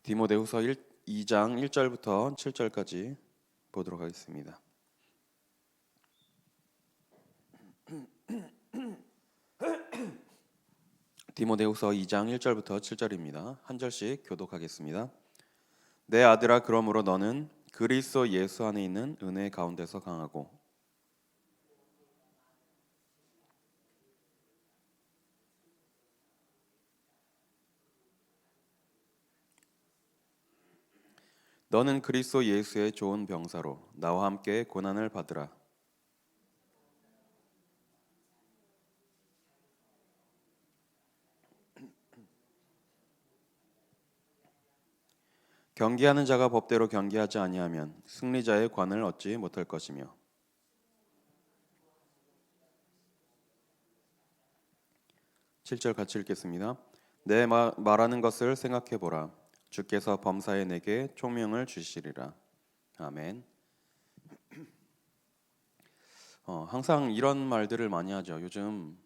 디모데후서 2장 1절부터 7절까지 보도록 하겠습니다. 디모데후서 2장 1절부터 7절입니다. 한 절씩 교독하겠습니다. 내 아들아, 그러므로 너는 그리스도 예수 안에 있는 은혜 가운데서 강하고 너는 그리스도 예수의 좋은 병사로 나와 함께 고난을 받으라. 경계하는 자가 법대로 경계하지 아니하면 승리자의 관을 얻지 못할 것이며 7절 같이 읽겠습니다. 내 말하는 것을 생각해 보라. 주께서 범사에 내게 총명을 주시리라. 아멘. 항상 이런 말들을 많이 하죠. 요즘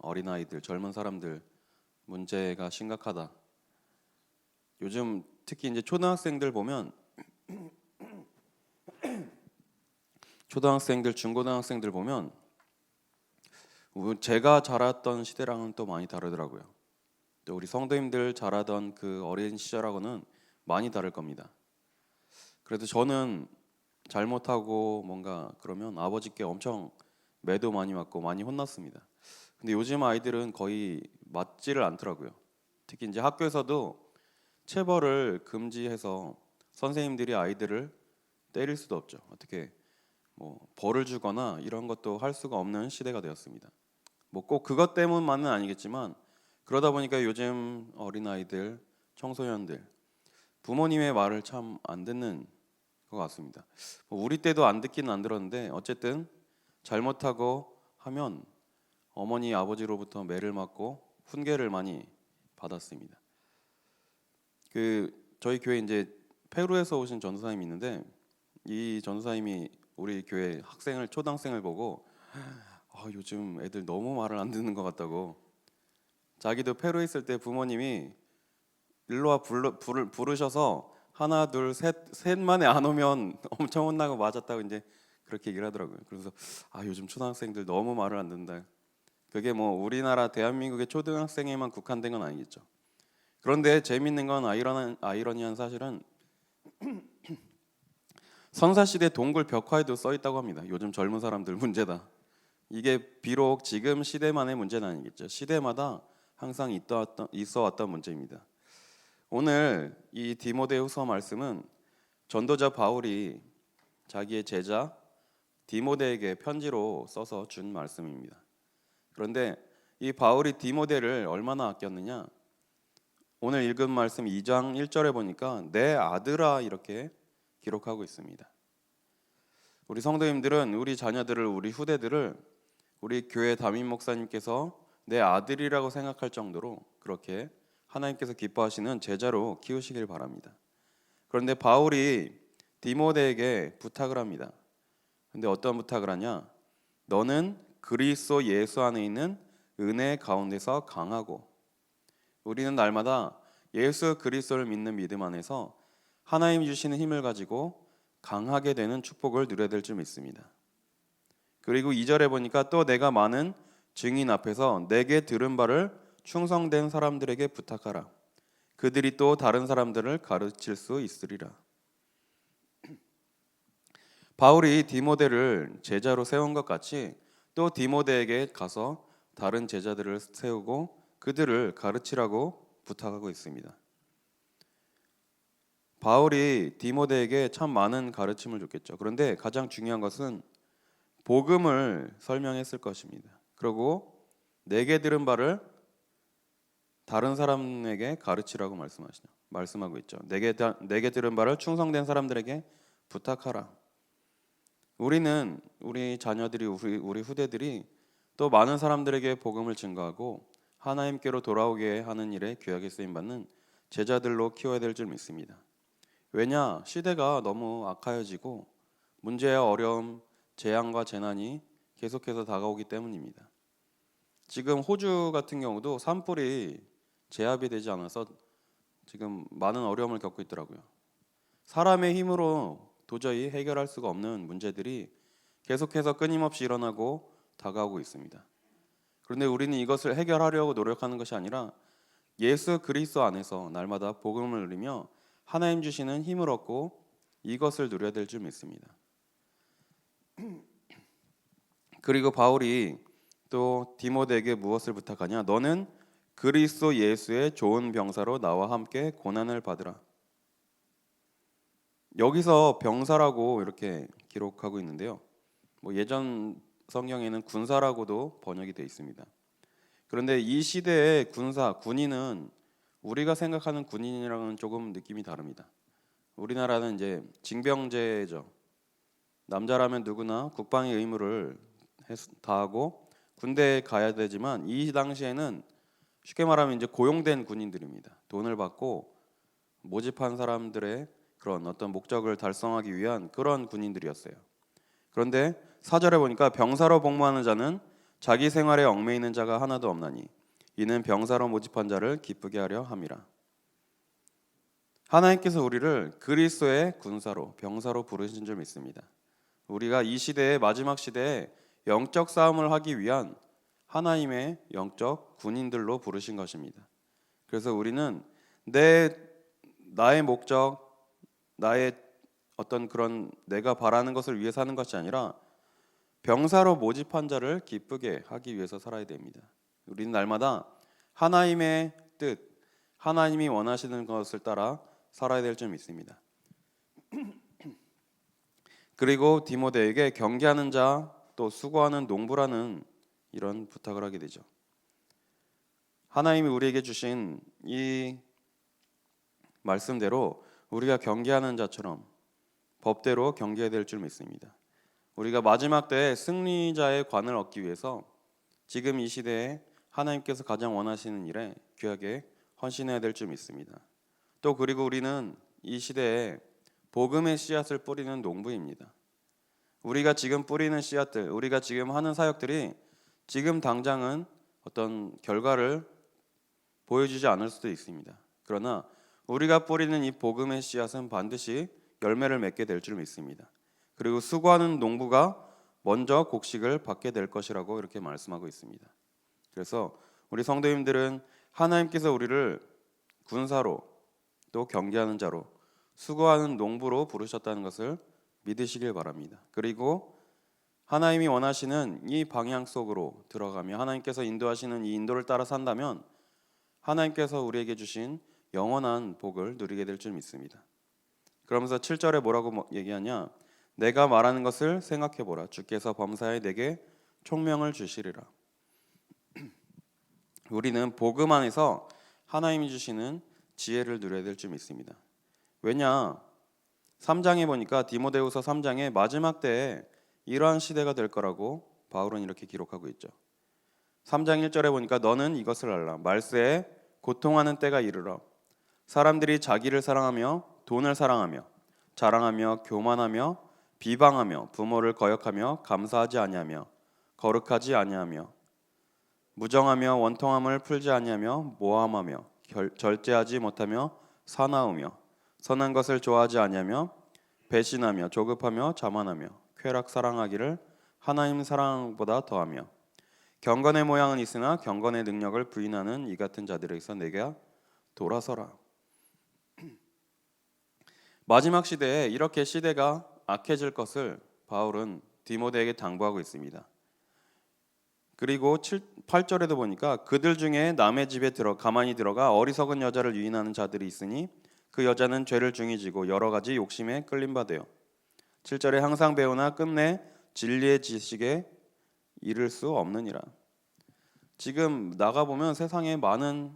어린아이들, 젊은 사람들 문제가 심각하다. 요즘 특히 이제 초등학생들 보면 초등학생들, 중고등학생들 보면 제가 자랐던 시대랑은 또 많이 다르더라고요. 또 우리 성도님들 자라던 그 어린 시절하고는 많이 다를 겁니다. 그래도 저는 잘못하고 뭔가 그러면 아버지께 엄청 매도 많이 맞고 많이 혼났습니다. 근데 요즘 아이들은 거의 맞지를 않더라고요. 특히 이제 학교에서도 체벌을 금지해서 선생님들이 아이들을 때릴 수도 없죠. 어떻게 뭐 벌을 주거나 이런 것도 할 수가 없는 시대가 되었습니다. 뭐 꼭 그것 때문만은 아니겠지만 그러다 보니까 요즘 어린아이들, 청소년들 부모님의 말을 참 안 듣는 것 같습니다. 우리 때도 안 듣기는 안 들었는데 어쨌든 잘못하고 하면 어머니 아버지로부터 매를 맞고 훈계를 많이 받았습니다. 저희 교회 이제 페루에서 오신 전도사님이 있는데 이 전도사님이 우리 교회 초등학생을 보고 요즘 애들 너무 말을 안 듣는 것 같다고. 자기도 페루에 있을 때 부모님이 일로 와 부르셔서 하나 둘 셋만에 안 오면 엄청 혼나고 맞았다고 이제 그렇게 얘기를 하더라고요. 그래서 요즘 초등학생들 너무 말을 안 듣는다. 그게 뭐 우리나라 대한민국의 초등학생에만 국한된 건 아니겠죠. 그런데 재밌는 건 아이러니한 사실은 선사시대 동굴 벽화에도 써 있다고 합니다. 요즘 젊은 사람들 문제다. 이게 비록 지금 시대만의 문제는 아니겠죠. 시대마다 항상 있어 왔던 문제입니다. 오늘 이 디모데후서 말씀은 전도자 바울이 자기의 제자 디모데에게 편지로 써서 준 말씀입니다. 그런데 이 바울이 디모데를 얼마나 아꼈느냐? 오늘 읽은 말씀 2장 1절에 보니까 내 아들아 이렇게 기록하고 있습니다. 우리 성도님들은 우리 자녀들을, 우리 후대들을 우리 교회 담임 목사님께서 내 아들이라고 생각할 정도로 그렇게 하나님께서 기뻐하시는 제자로 키우시길 바랍니다. 그런데 바울이 디모데에게 부탁을 합니다. 근데 어떤 부탁을 하냐? 너는 그리스도 예수 안에 있는 은혜 가운데서 강하고, 우리는 날마다 예수 그리스도를 믿는 믿음 안에서 하나님 주시는 힘을 가지고 강하게 되는 축복을 누려야 될 줄 믿습니다. 그리고 2절에 보니까 또 내가 많은 증인 앞에서 내게 들은 바를 충성된 사람들에게 부탁하라. 그들이 또 다른 사람들을 가르칠 수 있으리라. 바울이 디모데를 제자로 세운 것 같이 또 디모데에게 가서 다른 제자들을 세우고 그들을 가르치라고 부탁하고 있습니다. 바울이 디모데에게 참 많은 가르침을 줬겠죠. 그런데 가장 중요한 것은 복음을 설명했을 것입니다. 그리고 내게 들은 바를 다른 사람에게 가르치라고 말씀하고 있죠. 내게 들은 바를 충성된 사람들에게 부탁하라. 우리 자녀들이, 우리 후대들이 또 많은 사람들에게 복음을 증거하고 하나님께로 돌아오게 하는 일에 귀하게 쓰임받는 제자들로 키워야 될 줄 믿습니다. 왜냐? 시대가 너무 악하여지고 문제와 어려움, 재앙과 재난이 계속해서 다가오기 때문입니다. 지금 호주 같은 경우도 산불이 제압이 되지 않아서 지금 많은 어려움을 겪고 있더라고요. 사람의 힘으로 도저히 해결할 수가 없는 문제들이 계속해서 끊임없이 일어나고 다가오고 있습니다. 그런데 우리는 이것을 해결하려고 노력하는 것이 아니라 예수 그리스도 안에서 날마다 복음을 누리며 하나님 주시는 힘을 얻고 이것을 누려야 될 줄 믿습니다. 그리고 바울이 또 디모데에게 무엇을 부탁하냐? 너는 그리스도 예수의 좋은 병사로 나와 함께 고난을 받으라. 여기서 병사라고 이렇게 기록하고 있는데요. 예전 성경에는 군사라고도 번역이 되어 있습니다. 그런데 이 시대의 군인은 우리가 생각하는 군인이랑은 조금 느낌이 다릅니다. 우리나라는 이제 징병제죠. 남자라면 누구나 국방의 의무를 다하고 군대에 가야 되지만 이 당시에는 쉽게 말하면 이제 고용된 군인들입니다. 돈을 받고 모집한 사람들의 그런 어떤 목적을 달성하기 위한 그런 군인들이었어요. 그런데 4절에 보니까 병사로 복무하는 자는 자기 생활에 얽매이는 자가 하나도 없나니 이는 병사로 모집한 자를 기쁘게 하려 함이라. 하나님께서 우리를 그리스도의 군사로 병사로 부르신 줄 믿습니다. 우리가 이 시대의 마지막 시대에 영적 싸움을 하기 위한 하나님의 영적 군인들로 부르신 것입니다. 그래서 우리는 나의 목적, 나의 어떤 그런 내가 바라는 것을 위해 사는 것이 아니라 병사로 모집한 자를 기쁘게 하기 위해서 살아야 됩니다. 우리는 날마다 하나님의 뜻, 하나님이 원하시는 것을 따라 살아야 될 줄 믿습니다. 그리고 디모데에게 경계하는 자, 또 수고하는 농부라는 이런 부탁을 하게 되죠. 하나님이 우리에게 주신 이 말씀대로 우리가 경계하는 자처럼 법대로 경계해야 될 줄 믿습니다. 우리가 마지막 때에 승리자의 관을 얻기 위해서 지금 이 시대에 하나님께서 가장 원하시는 일에 귀하게 헌신해야 될 줄 믿습니다. 또 그리고 우리는 이 시대에 복음의 씨앗을 뿌리는 농부입니다. 우리가 지금 뿌리는 씨앗들, 우리가 지금 하는 사역들이 지금 당장은 어떤 결과를 보여주지 않을 수도 있습니다. 그러나 우리가 뿌리는 이 복음의 씨앗은 반드시 열매를 맺게 될 줄 믿습니다. 그리고 수고하는 농부가 먼저 곡식을 받게 될 것이라고 이렇게 말씀하고 있습니다. 그래서 우리 성도님들은 하나님께서 우리를 군사로 또 경계하는 자로 수고하는 농부로 부르셨다는 것을 믿으시길 바랍니다. 그리고 하나님이 원하시는 이 방향 속으로 들어가며 하나님께서 인도하시는 이 인도를 따라 산다면 하나님께서 우리에게 주신 영원한 복을 누리게 될 줄 믿습니다. 그러면서 7절에 뭐라고 얘기하냐? 내가 말하는 것을 생각해보라. 주께서 범사에 내게 총명을 주시리라. 우리는 복음 안에서 하나님이 주시는 지혜를 누려야 될 줄 믿습니다. 왜냐? 3장에 보니까 디모데후서 3장에 마지막 때에 이러한 시대가 될 거라고 바울은 이렇게 기록하고 있죠. 3장 1절에 보니까 너는 이것을 알라. 말세에 고통하는 때가 이르러 사람들이 자기를 사랑하며 돈을 사랑하며 자랑하며 교만하며 비방하며 부모를 거역하며 감사하지 아니하며 거룩하지 아니하며 무정하며 원통함을 풀지 아니하며 모함하며 절제하지 못하며 사나우며 선한 것을 좋아하지 아니하며 배신하며 조급하며 자만하며 쾌락 사랑하기를 하나님 사랑보다 더하며 경건의 모양은 있으나 경건의 능력을 부인하는 이 같은 자들에게서 내게 돌아서라. 마지막 시대에 이렇게 시대가 악해질 것을 바울은 디모데에게 당부하고 있습니다. 그리고 8절에도 보니까 그들 중에 남의 집에 가만히 들어가 어리석은 여자를 유인하는 자들이 있으니 그 여자는 죄를 중히 지고 여러 가지 욕심에 끌린 바 되어 7절에 항상 배우나 끝내 진리의 지식에 이를 수 없느니라. 지금 나가보면 세상에 많은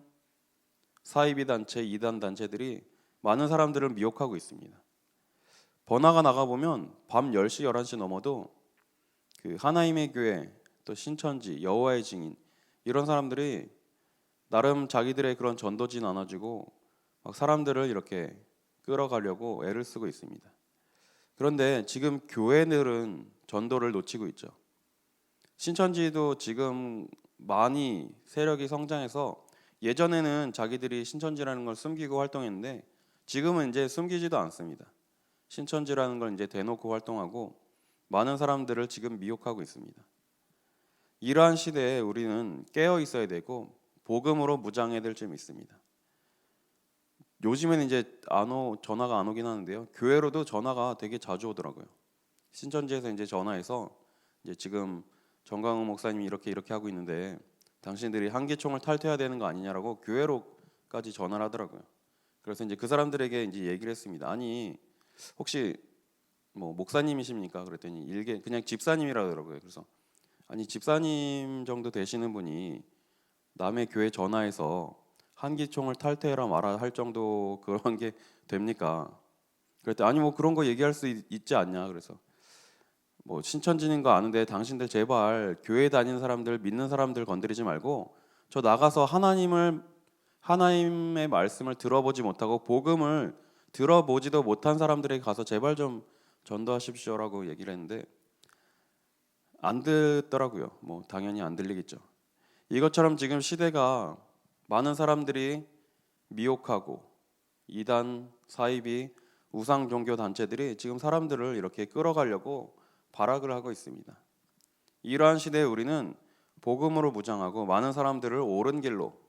사이비 단체, 이단 단체들이 많은 사람들을 미혹하고 있습니다. 번화가 나가보면 밤 10시, 11시 넘어도 그 하나님의 교회, 또 신천지, 여호와의 증인 이런 사람들이 나름 자기들의 그런 전도지 나눠주고 막 사람들을 이렇게 끌어가려고 애를 쓰고 있습니다. 그런데 지금 교회들은 전도를 놓치고 있죠. 신천지도 지금 많이 세력이 성장해서 예전에는 자기들이 신천지라는 걸 숨기고 활동했는데 지금은 이제 숨기지도 않습니다. 신천지라는 걸 이제 대놓고 활동하고 많은 사람들을 지금 미혹하고 있습니다. 이러한 시대에 우리는 깨어 있어야 되고 복음으로 무장해야 될 점이 있습니다. 요즘에는 이제 전화가 안 오긴 하는데요. 교회로도 전화가 되게 자주 오더라고요. 신천지에서 이제 전화해서 이제 지금 정강훈 목사님이 이렇게 하고 있는데 당신들이 한기총을 탈퇴해야 되는 거 아니냐라고 교회로까지 전화를 하더라고요. 그래서 이제 그 사람들에게 이제 얘기를 했습니다. 아니 혹시 뭐 목사님이십니까? 그랬더니 그냥 집사님이라 그러더라고요. 그래서 아니 집사님 정도 되시는 분이 남의 교회 전화해서 한기총을 탈퇴해라 말아 할 정도 그런 게 됩니까? 그랬더니 아니 뭐 그런 거 얘기할 수 있지 않냐. 그래서 뭐 신천지인 거 아는데 당신들 제발 교회 다니는 사람들 믿는 사람들 건드리지 말고 저 나가서 하나님의 말씀을 들어보지 못하고 복음을 들어보지도 못한 사람들에게 가서 제발 좀 전도하십시오라고 얘기를 했는데 안 듣더라고요. 뭐 당연히 안 들리겠죠. 이것처럼 지금 시대가 많은 사람들이 미혹하고 이단, 사이비, 우상 종교 단체들이 지금 사람들을 이렇게 끌어가려고 발악을 하고 있습니다. 이러한 시대에 우리는 복음으로 무장하고 많은 사람들을 옳은 길로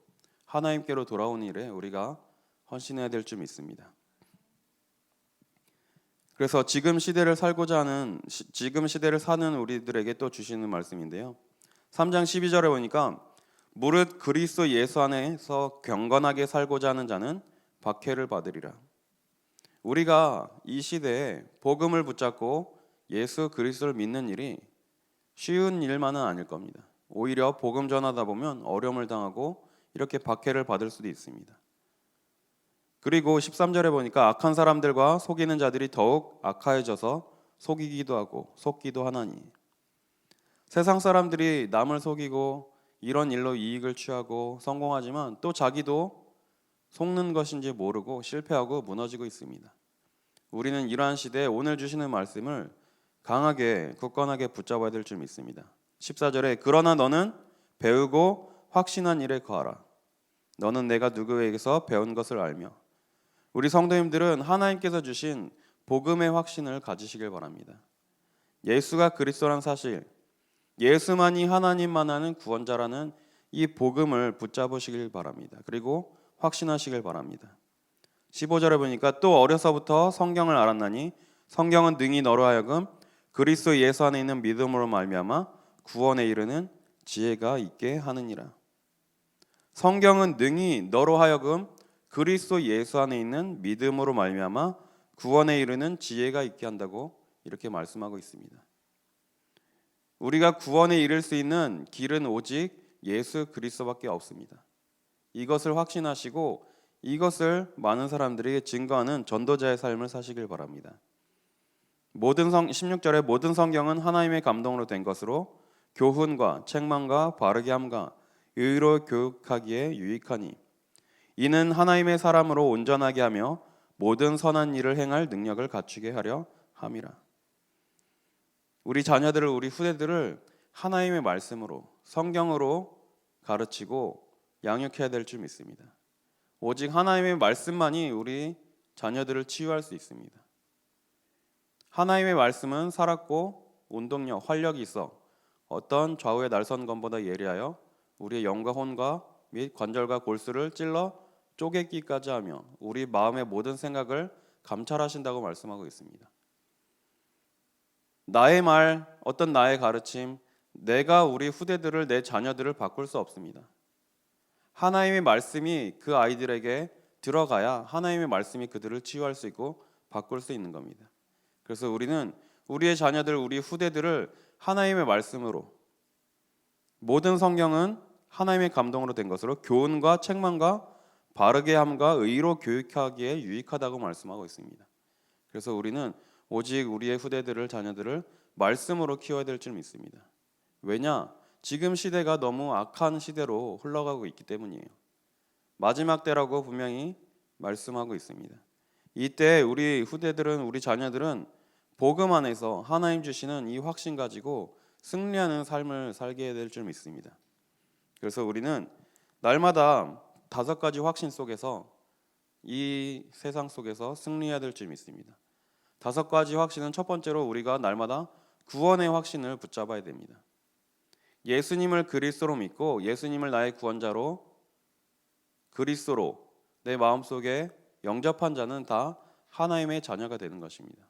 하나님께로 돌아오는 일에 우리가 헌신해야 될 줄 믿습니다. 그래서 지금 시대를 사는 우리들에게 또 주시는 말씀인데요. 3장 12절에 보니까 무릇 그리스도 예수 안에서 경건하게 살고자 하는 자는 박해를 받으리라. 우리가 이 시대에 복음을 붙잡고 예수 그리스도를 믿는 일이 쉬운 일만은 아닐 겁니다. 오히려 복음 전하다 보면 어려움을 당하고 이렇게 박해를 받을 수도 있습니다. 그리고 13절에 보니까 악한 사람들과 속이는 자들이 더욱 악하여져서 속이기도 하고 속기도 하나니 세상 사람들이 남을 속이고 이런 일로 이익을 취하고 성공하지만 또 자기도 속는 것인지 모르고 실패하고 무너지고 있습니다. 우리는 이러한 시대에 오늘 주시는 말씀을 강하게 굳건하게 붙잡아야 될 줄 믿습니다. 14절에 그러나 너는 배우고 확신한 일에 거하라. 너는 내가 누구에게서 배운 것을 알며. 우리 성도님들은 하나님께서 주신 복음의 확신을 가지시길 바랍니다. 예수가 그리스도란 사실, 예수만이 하나님만하는 구원자라는 이 복음을 붙잡으시길 바랍니다. 그리고 확신하시길 바랍니다. 15절에 보니까 또 어려서부터 성경을 알았나니 성경은 능히 너로 하여금 그리스도 예수 안에 있는 믿음으로 말미암아 구원에 이르는 지혜가 있게 하느니라. 성경은 능히 너로 하여금 그리스도 예수 안에 있는 믿음으로 말미암아 구원에 이르는 지혜가 있게 한다고 이렇게 말씀하고 있습니다. 우리가 구원에 이를 수 있는 길은 오직 예수 그리스도밖에 없습니다. 이것을 확신하시고 이것을 많은 사람들에게 증거하는 전도자의 삶을 사시길 바랍니다. 16절에 모든 성경은 하나님의 감동으로 된 것으로 교훈과 책망과 바르게 함과 의로 교육하기에 유익하니 이는 하나님의 사람으로 온전하게 하며 모든 선한 일을 행할 능력을 갖추게 하려 함이라. 우리 자녀들을 우리 후대들을 하나님의 말씀으로 성경으로 가르치고 양육해야 될 줄 믿습니다. 오직 하나님의 말씀만이 우리 자녀들을 치유할 수 있습니다. 하나님의 말씀은 살았고 운동력, 활력이 있어 어떤 좌우의 날선검보다 예리하여 우리의 영과 혼과 및 관절과 골수를 찔러 쪼개기까지 하며 우리 마음의 모든 생각을 감찰하신다고 말씀하고 있습니다. 나의 말, 어떤 나의 가르침, 내가 우리 후대들을 내 자녀들을 바꿀 수 없습니다. 하나님의 말씀이 그 아이들에게 들어가야 하나님의 말씀이 그들을 치유할 수 있고 바꿀 수 있는 겁니다. 그래서 우리는 우리의 자녀들, 우리 후대들을 하나님의 말씀으로 모든 성경은 하나님의 감동으로 된 것으로 교훈과 책망과 바르게 함과 의로 교육하기에 유익하다고 말씀하고 있습니다. 그래서 우리는 오직 우리의 후대들을 자녀들을 말씀으로 키워야 될 줄 믿습니다. 왜냐? 지금 시대가 너무 악한 시대로 흘러가고 있기 때문이에요. 마지막 때라고 분명히 말씀하고 있습니다. 이때 우리 후대들은 우리 자녀들은 복음 안에서 하나님 주시는 이 확신 가지고 승리하는 삶을 살게 될 줄 믿습니다. 그래서 우리는 날마다 다섯 가지 확신 속에서 이 세상 속에서 승리해야 될 줄 믿습니다. 다섯 가지 확신은 첫 번째로 우리가 날마다 구원의 확신을 붙잡아야 됩니다. 예수님을 그리스도로 믿고 예수님을 나의 구원자로 그리스도로 내 마음속에 영접한 자는 다 하나님의 자녀가 되는 것입니다.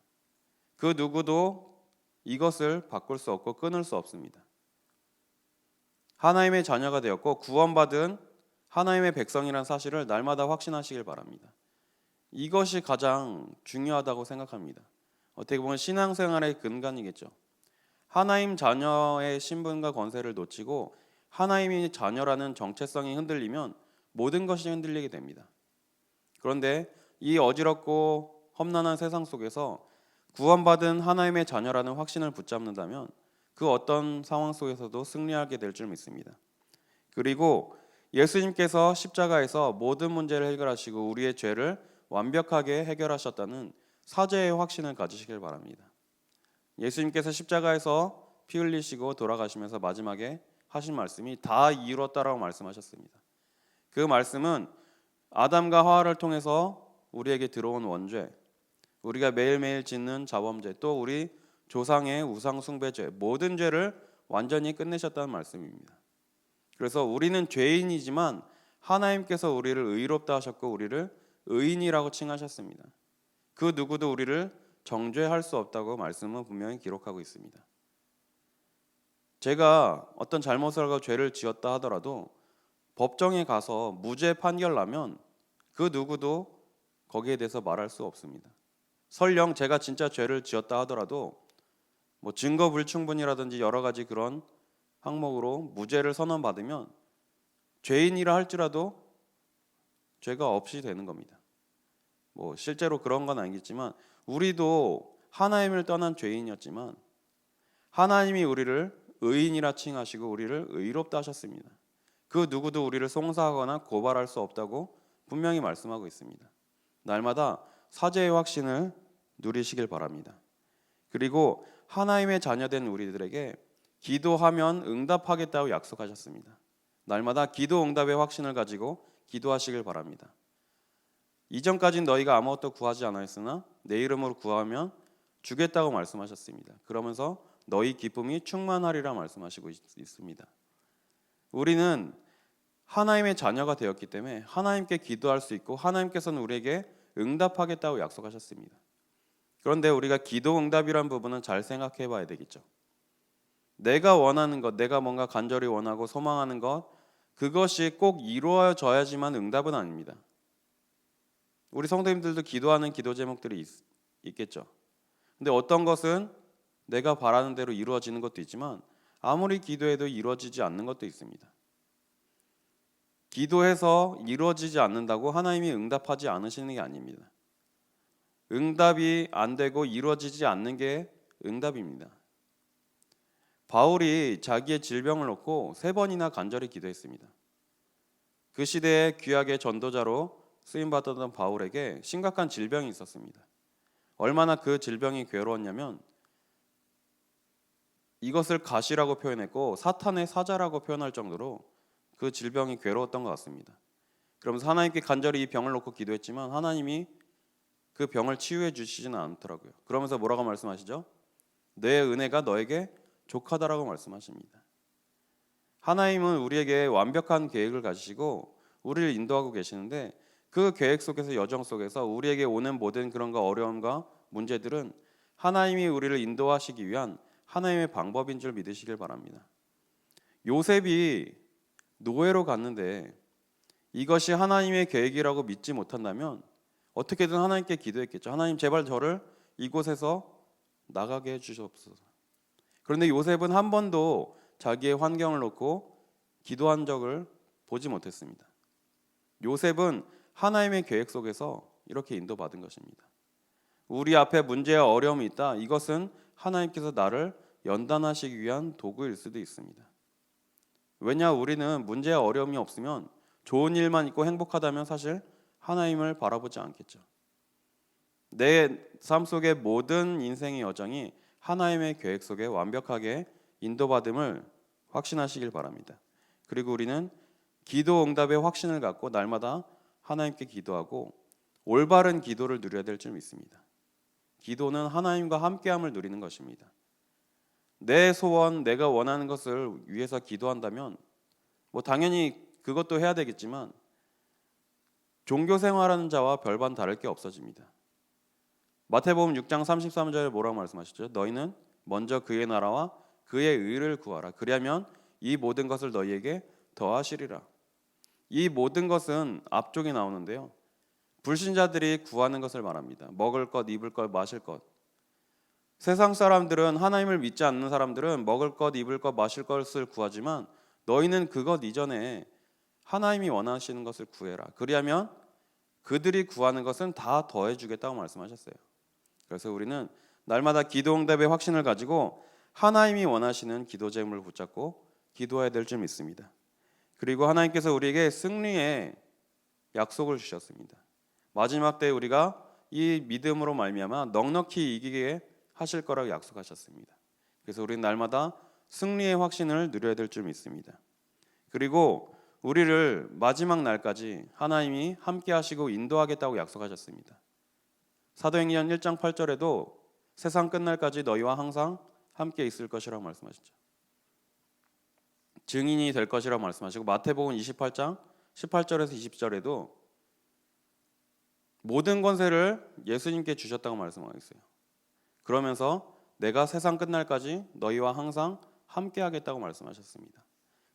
그 누구도 이것을 바꿀 수 없고 끊을 수 없습니다. 하나님의 자녀가 되었고 구원받은 하나님의 백성이라는 사실을 날마다 확신하시길 바랍니다. 이것이 가장 중요하다고 생각합니다. 어떻게 보면 신앙생활의 근간이겠죠. 하나님 자녀의 신분과 권세를 놓치고 하나님의 자녀라는 정체성이 흔들리면 모든 것이 흔들리게 됩니다. 그런데 이 어지럽고 험난한 세상 속에서 구원받은 하나님의 자녀라는 확신을 붙잡는다면 그 어떤 상황 속에서도 승리하게 될 줄 믿습니다. 그리고 예수님께서 십자가에서 모든 문제를 해결하시고 우리의 죄를 완벽하게 해결하셨다는 사죄의 확신을 가지시길 바랍니다. 예수님께서 십자가에서 피 흘리시고 돌아가시면서 마지막에 하신 말씀이 다 이루었다라고 말씀하셨습니다. 그 말씀은 아담과 하와를 통해서 우리에게 들어온 원죄, 우리가 매일매일 짓는 자범죄, 또 우리 조상의 우상 숭배죄, 모든 죄를 완전히 끝내셨다는 말씀입니다. 그래서 우리는 죄인이지만 하나님께서 우리를 의롭다 하셨고 우리를 의인이라고 칭하셨습니다. 그 누구도 우리를 정죄할 수 없다고 말씀은 분명히 기록하고 있습니다. 제가 어떤 잘못을 하고 죄를 지었다 하더라도 법정에 가서 무죄 판결 나면 그 누구도 거기에 대해서 말할 수 없습니다. 설령 제가 진짜 죄를 지었다 하더라도 뭐 증거 불충분이라든지 여러 가지 그런 항목으로 무죄를 선언받으면 죄인이라 할지라도 죄가 없이 되는 겁니다. 뭐 실제로 그런 건 아니겠지만 우리도 하나님을 떠난 죄인이었지만 하나님이 우리를 의인이라 칭하시고 우리를 의롭다 하셨습니다. 그 누구도 우리를 송사하거나 고발할 수 없다고 분명히 말씀하고 있습니다. 날마다 사죄의 확신을 누리시길 바랍니다. 그리고 하나님의 자녀된 우리들에게 기도하면 응답하겠다고 약속하셨습니다. 날마다 기도 응답의 확신을 가지고 기도하시길 바랍니다. 이전까지는 너희가 아무것도 구하지 않았으나 내 이름으로 구하면 주겠다고 말씀하셨습니다. 그러면서 너희 기쁨이 충만하리라 말씀하시고 있습니다. 우리는 하나님의 자녀가 되었기 때문에 하나님께 기도할 수 있고 하나님께서는 우리에게 응답하겠다고 약속하셨습니다. 그런데 우리가 기도 응답이란 부분은 잘 생각해 봐야 되겠죠. 내가 원하는 것, 내가 뭔가 간절히 원하고 소망하는 것, 그것이 꼭 이루어져야지만 응답은 아닙니다. 우리 성도님들도 기도하는 기도 제목들이 있겠죠. 근데 어떤 것은 내가 바라는 대로 이루어지는 것도 있지만 아무리 기도해도 이루어지지 않는 것도 있습니다. 기도해서 이루어지지 않는다고 하나님이 응답하지 않으시는 게 아닙니다. 응답이 안 되고 이루어지지 않는 게 응답입니다. 바울이 자기의 질병을 놓고 3번이나 간절히 기도했습니다. 그 시대의 귀하게 전도자로 쓰임받았던 바울에게 심각한 질병이 있었습니다. 얼마나 그 질병이 괴로웠냐면 이것을 가시라고 표현했고 사탄의 사자라고 표현할 정도로 그 질병이 괴로웠던 것 같습니다. 그러면서 하나님께 간절히 이 병을 놓고 기도했지만 하나님이 그 병을 치유해 주시지는 않더라고요. 그러면서 뭐라고 말씀하시죠? 내 은혜가 너에게 족하다라고 말씀하십니다. 하나님은 우리에게 완벽한 계획을 가지시고 우리를 인도하고 계시는데 그 계획 속에서 여정 속에서 우리에게 오는 모든 그런 어려움과 문제들은 하나님이 우리를 인도하시기 위한 하나님의 방법인 줄 믿으시길 바랍니다. 요셉이 노예로 갔는데 이것이 하나님의 계획이라고 믿지 못한다면 어떻게든 하나님께 기도했겠죠. 하나님 제발 저를 이곳에서 나가게 해주시옵소서. 그런데 요셉은 한 번도 자기의 환경을 놓고 기도한 적을 보지 못했습니다. 요셉은 하나님의 계획 속에서 이렇게 인도받은 것입니다. 우리 앞에 문제와 어려움이 있다. 이것은 하나님께서 나를 연단하시기 위한 도구일 수도 있습니다. 왜냐 우리는 문제와 어려움이 없으면 좋은 일만 있고 행복하다면 사실 하나님을 바라보지 않겠죠. 내 삶 속의 모든 인생의 여정이 하나님의 계획 속에 완벽하게 인도받음을 확신하시길 바랍니다. 그리고 우리는 기도 응답의 확신을 갖고 날마다 하나님께 기도하고 올바른 기도를 누려야 될 줄 믿습니다. 기도는 하나님과 함께함을 누리는 것입니다. 내 소원, 내가 원하는 것을 위해서 기도한다면 당연히 그것도 해야 되겠지만 종교 생활하는 자와 별반 다를 게 없어집니다. 마태복음 6장 33절에 뭐라고 말씀하셨죠? 너희는 먼저 그의 나라와 그의 의를 구하라. 그리하면 이 모든 것을 너희에게 더하시리라. 이 모든 것은 앞쪽에 나오는데요. 불신자들이 구하는 것을 말합니다. 먹을 것, 입을 것, 마실 것. 세상 사람들은, 하나님을 믿지 않는 사람들은 먹을 것, 입을 것, 마실 것을 구하지만 너희는 그것 이전에 하나님이 원하시는 것을 구해라. 그리하면 그들이 구하는 것은 다 더해주겠다고 말씀하셨어요. 그래서 우리는 날마다 기도 응답의 확신을 가지고 하나님이 원하시는 기도 제목을 붙잡고 기도해야 될 줄 믿습니다. 그리고 하나님께서 우리에게 승리의 약속을 주셨습니다. 마지막 때에 우리가 이 믿음으로 말미암아 넉넉히 이기게 하실 거라고 약속하셨습니다. 그래서 우리는 날마다 승리의 확신을 누려야 될 줄 믿습니다. 그리고 우리를 마지막 날까지 하나님이 함께 하시고 인도하겠다고 약속하셨습니다. 사도행전 1장 8절에도 세상 끝날까지 너희와 항상 함께 있을 것이라고 말씀하셨죠. 증인이 될 것이라고 말씀하시고 마태복음 28장 18절에서 20절에도 모든 권세를 예수님께 주셨다고 말씀하고 있어요. 그러면서 내가 세상 끝날까지 너희와 항상 함께 하겠다고 말씀하셨습니다.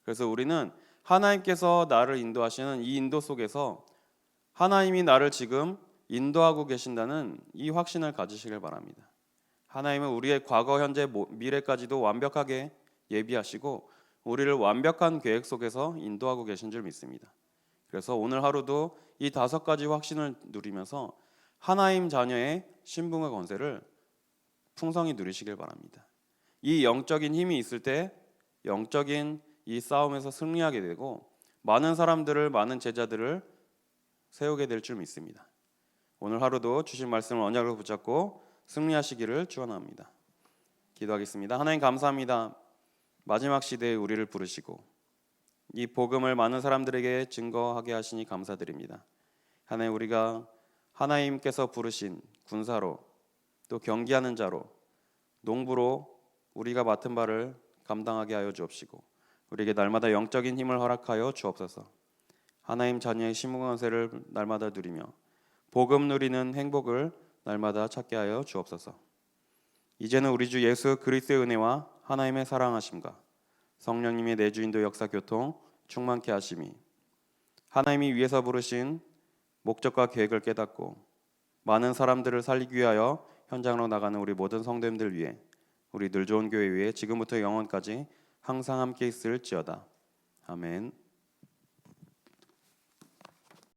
그래서 우리는 하나님께서 나를 인도하시는 이 인도 속에서 하나님이 나를 지금 인도하고 계신다는 이 확신을 가지시길 바랍니다. 하나님은 우리의 과거, 현재, 미래까지도 완벽하게 예비하시고 우리를 완벽한 계획 속에서 인도하고 계신 줄 믿습니다. 그래서 오늘 하루도 이 5가지 확신을 누리면서 하나님 자녀의 신분과 권세를 풍성히 누리시길 바랍니다. 이 영적인 힘이 있을 때 영적인 이 싸움에서 승리하게 되고 많은 사람들을, 많은 제자들을 세우게 될 줄 믿습니다. 오늘 하루도 주신 말씀을 언약으로 붙잡고 승리하시기를 축원합니다. 기도하겠습니다. 하나님 감사합니다. 마지막 시대에 우리를 부르시고 이 복음을 많은 사람들에게 증거하게 하시니 감사드립니다. 하나님, 우리가 하나님께서 부르신 군사로, 또 경기하는 자로, 농부로 우리가 맡은 바를 감당하게 하여 주옵시고 우리에게 날마다 영적인 힘을 허락하여 주옵소서. 하나님 자녀의 신분권세를 날마다 누리며 복음 누리는 행복을 날마다 찾게 하여 주옵소서. 이제는 우리 주 예수 그리스도의 은혜와 하나님의 사랑하심과 성령님의 내주인도 역사 교통 충만케 하심이 하나님이 위에서 부르신 목적과 계획을 깨닫고 많은 사람들을 살리기 위하여 현장으로 나가는 우리 모든 성도님들 위해, 우리 늘 좋은 교회 위에 지금부터 영원까지 항상 함께 있을지어다. 아멘.